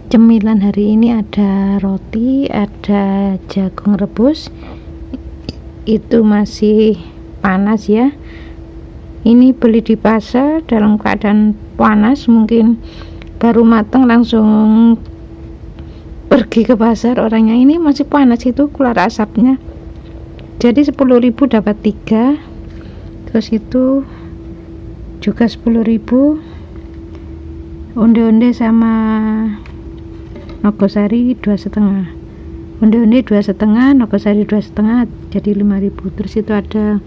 Cemilan hari ini ada roti, ada jagung rebus. Itu masih panas ya. Ini beli di pasar dalam keadaan panas, mungkin baru matang langsung pergi ke pasar orangnya. Ini masih panas, itu keluar asapnya. Jadi 10.000 dapat 3. Terus itu juga 10.000 onde-onde sama nogosari 2,5, onde-onde 2,5, nogosari 2,5, jadi 5.000. Terus itu ada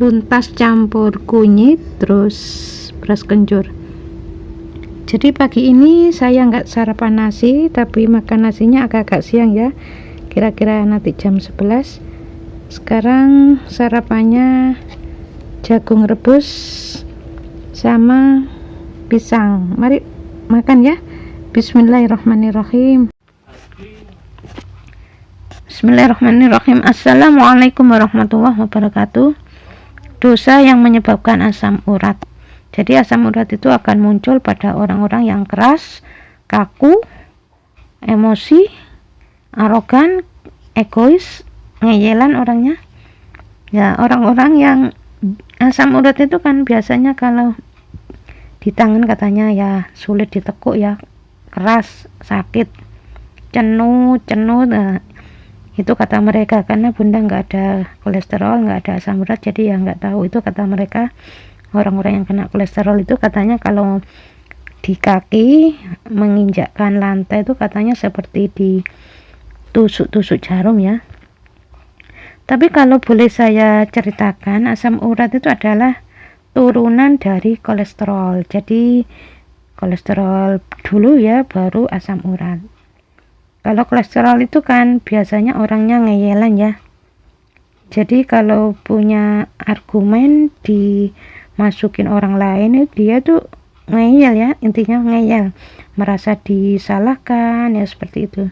luntas campur kunyit, terus beras kencur. Jadi pagi ini saya nggak sarapan nasi, tapi makan nasinya agak-agak siang ya, kira-kira nanti jam 11. Sekarang sarapannya jagung rebus sama pisang. Mari makan ya. Bismillahirrahmanirrahim. Bismillahirrahmanirrahim. Assalamualaikum warahmatullahi wabarakatuh. Dosa yang menyebabkan asam urat. Jadi asam urat itu akan muncul pada orang-orang yang keras, kaku, emosi, arogan, egois, ngeyelan orangnya. Ya, orang-orang yang asam urat itu kan biasanya kalau di tangan katanya ya sulit ditekuk ya, keras, sakit, cenut. Nah, itu kata mereka, karena bunda nggak ada kolesterol, nggak ada asam urat, jadi ya nggak tahu. Itu kata mereka, orang-orang yang kena kolesterol itu katanya kalau di kaki menginjakkan lantai itu katanya seperti ditusuk-tusuk jarum ya. Tapi kalau boleh saya ceritakan, asam urat itu adalah turunan dari kolesterol. Jadi kolesterol dulu ya, baru asam urat. Kalau kolesterol itu kan biasanya orangnya ngeyelan ya. Jadi kalau punya argumen dimasukin orang lain, dia tuh ngeyel ya, intinya ngeyel, merasa disalahkan ya, seperti itu,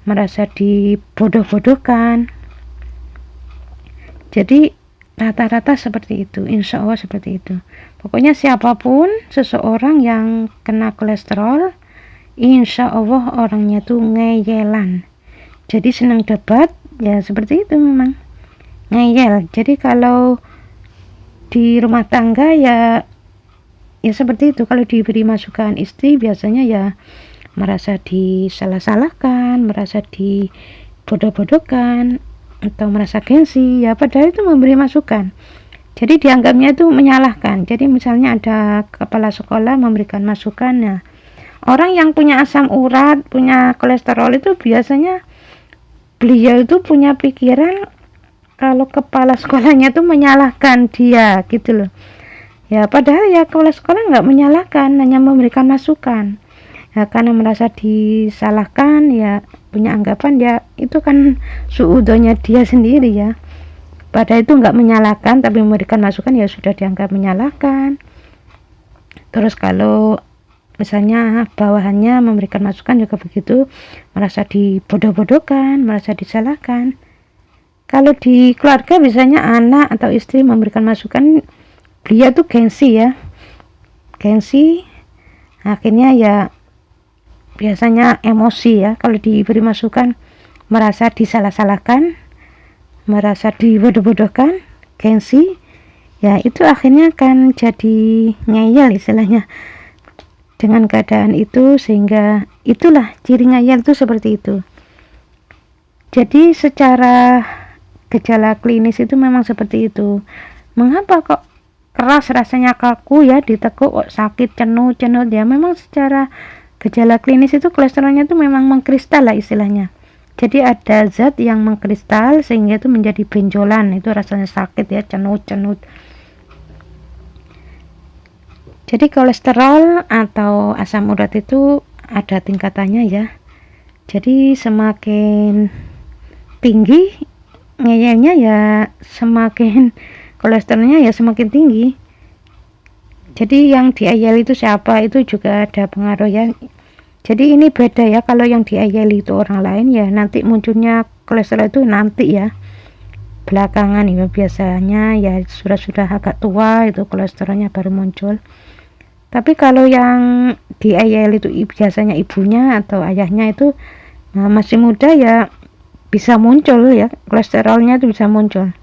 merasa dibodoh-bodohkan. Jadi rata-rata seperti itu, insya Allah seperti itu. Pokoknya siapapun seseorang yang kena kolesterol, insya Allah orangnya tuh ngeyelan. Jadi senang debat ya, seperti itu memang ngeyel. Jadi kalau di rumah tangga ya seperti itu. Kalau diberi masukan istri biasanya ya merasa disalah-salahkan, merasa dibodoh-bodohkan, atau merasa gengsi ya, padahal itu memberi masukan. Jadi dianggapnya itu menyalahkan. Jadi misalnya ada kepala sekolah memberikan masukannya, orang yang punya asam urat, punya kolesterol itu biasanya beliau itu punya pikiran kalau kepala sekolahnya itu menyalahkan dia gitu loh ya, padahal ya kepala sekolah nggak menyalahkan, hanya memberikan masukan ya. Karena merasa disalahkan ya, punya anggapan ya itu kan suudonya dia sendiri ya, padahal itu nggak menyalahkan, tapi memberikan masukan ya sudah dianggap menyalahkan. Terus kalau misalnya bawahannya memberikan masukan juga begitu, merasa dibodoh-bodohkan, merasa disalahkan. Kalau di keluarga biasanya anak atau istri memberikan masukan, dia tuh gengsi ya, gengsi, akhirnya ya biasanya emosi ya. Kalau diberi masukan merasa disalah-salahkan, merasa dibodoh-bodohkan, gengsi ya, itu akhirnya kan jadi ngeyel istilahnya dengan keadaan itu. Sehingga itulah ciri ngeyel itu seperti itu. Jadi secara gejala klinis itu memang seperti itu. Mengapa kok keras, rasanya kaku ya, ditekuk kok sakit, cenut ya, memang secara gejala klinis itu kolesterolnya itu memang mengkristal lah istilahnya. Jadi ada zat yang mengkristal sehingga itu menjadi benjolan, itu rasanya sakit ya, cenut. Jadi kolesterol atau asam urat itu ada tingkatannya ya. Jadi semakin tinggi ngeyelnya ya, semakin kolesterolnya ya semakin tinggi. Jadi yang diayel itu siapa, itu juga ada pengaruh ya. Jadi ini beda ya, kalau yang diayeli itu orang lain ya nanti munculnya kolesterol itu nanti ya, belakangan ya, biasanya ya sudah agak tua itu kolesterolnya baru muncul. Tapi kalau yang diayel itu biasanya ibunya atau ayahnya itu masih muda, ya bisa muncul ya, kolesterolnya itu bisa muncul.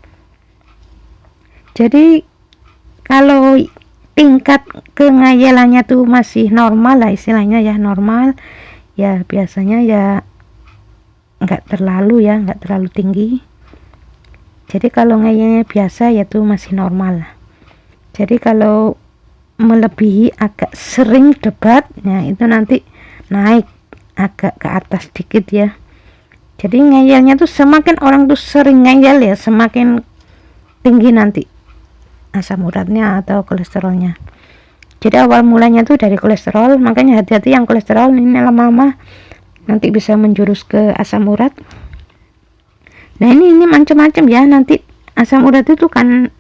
Jadi kalau tingkat kengayelannya tuh masih normal lah istilahnya ya, normal ya, biasanya ya nggak terlalu tinggi. Jadi kalau ngayelnya biasa ya tuh masih normal. Jadi kalau melebihi agak sering debat, nah itu nanti naik agak ke atas dikit ya. Jadi ngeyelnya tuh semakin orang tuh sering ngeyel ya, semakin tinggi nanti asam uratnya atau kolesterolnya. Jadi awal mulanya tuh dari kolesterol, makanya hati-hati yang kolesterol ini lama-lama nanti bisa menjurus ke asam urat. Nah ini macam-macam ya, nanti asam urat itu kan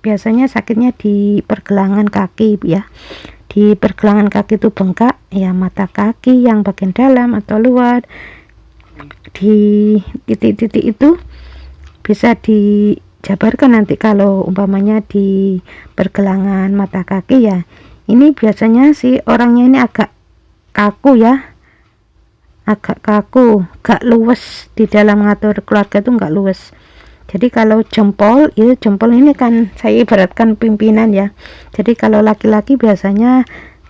biasanya sakitnya di pergelangan kaki ya, di pergelangan kaki itu bengkak ya, mata kaki yang bagian dalam atau luar, di titik-titik itu bisa dijabarkan nanti kalau umpamanya di pergelangan mata kaki ya. Ini biasanya si orangnya ini agak kaku ya, agak kaku, gak luwes, di dalam ngatur keluarga itu gak luwes. Jadi kalau jempol ini kan saya ibaratkan pimpinan ya. Jadi kalau laki-laki biasanya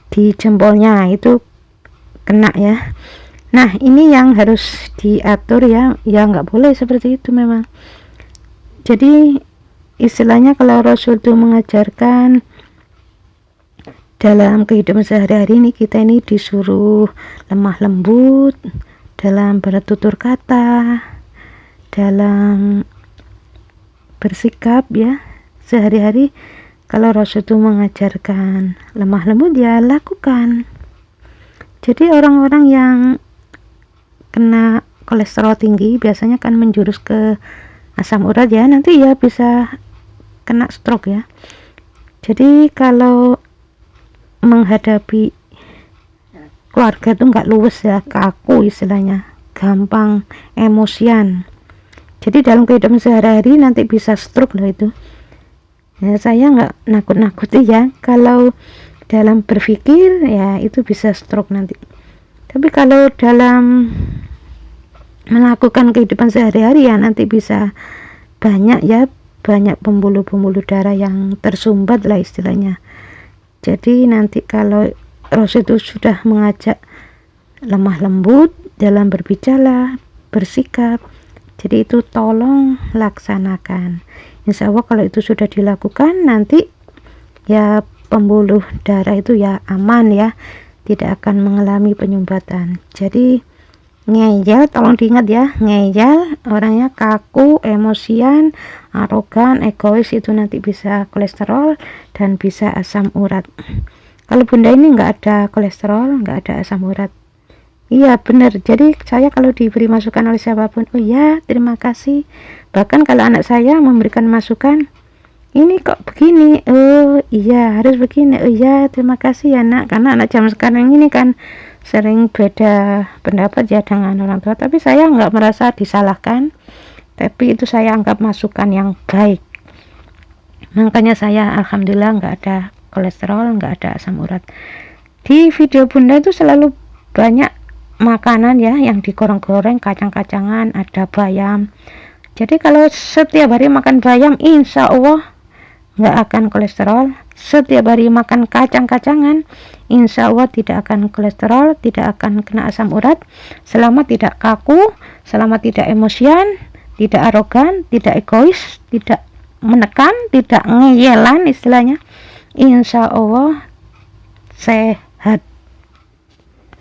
di jempolnya itu kena ya. Nah ini yang harus diatur ya, nggak boleh seperti itu memang. Jadi istilahnya kalau Rasul itu mengajarkan dalam kehidupan sehari-hari ini, kita ini disuruh lemah lembut dalam bertutur kata, dalam bersikap ya sehari-hari. Kalau Rasul itu mengajarkan lemah lembut ya lakukan. Jadi orang-orang yang kena kolesterol tinggi biasanya kan menjurus ke asam urat ya, nanti ya bisa kena stroke ya. Jadi kalau menghadapi keluarga itu nggak luwes ya, kaku istilahnya, gampang emosian. Jadi dalam kehidupan sehari-hari nanti bisa stroke loh itu ya. Saya nggak nakut-nakuti ya, kalau dalam berpikir ya itu bisa stroke nanti. Tapi kalau dalam melakukan kehidupan sehari-hari ya nanti bisa banyak ya, banyak pembuluh-pembuluh darah yang tersumbat lah istilahnya. Jadi nanti kalau Rasul itu sudah mengajak lemah lembut dalam berbicara, bersikap, jadi itu tolong laksanakan. Insya Allah kalau itu sudah dilakukan nanti ya pembuluh darah itu ya aman ya, tidak akan mengalami penyumbatan. Jadi ngeyel, tolong diingat ya, ngeyel orangnya kaku, emosian, arogan, egois, itu nanti bisa kolesterol dan bisa asam urat. Kalau bunda ini nggak ada kolesterol, nggak ada asam urat. Iya benar. Jadi saya kalau diberi masukan oleh siapapun, oh ya terima kasih. Bahkan kalau anak saya memberikan masukan, ini kok begini, oh iya harus begini, oh iya terima kasih ya nak. Karena anak zaman sekarang ini kan sering beda pendapat ya dengan orang tua, tapi saya nggak merasa disalahkan, tapi itu saya anggap masukan yang baik. Makanya saya alhamdulillah nggak ada kolesterol, nggak ada asam urat. Di video bunda itu selalu banyak makanan ya yang digoreng-goreng, kacang-kacangan, ada bayam. Jadi kalau setiap hari makan bayam, insya Allah nggak akan kolesterol. Setiap hari makan kacang-kacangan, insya Allah tidak akan kolesterol, tidak akan kena asam urat, selama tidak kaku, selama tidak emosian, tidak arogan, tidak egois, tidak menekan, tidak ngeyelan istilahnya. Insya Allah sehat.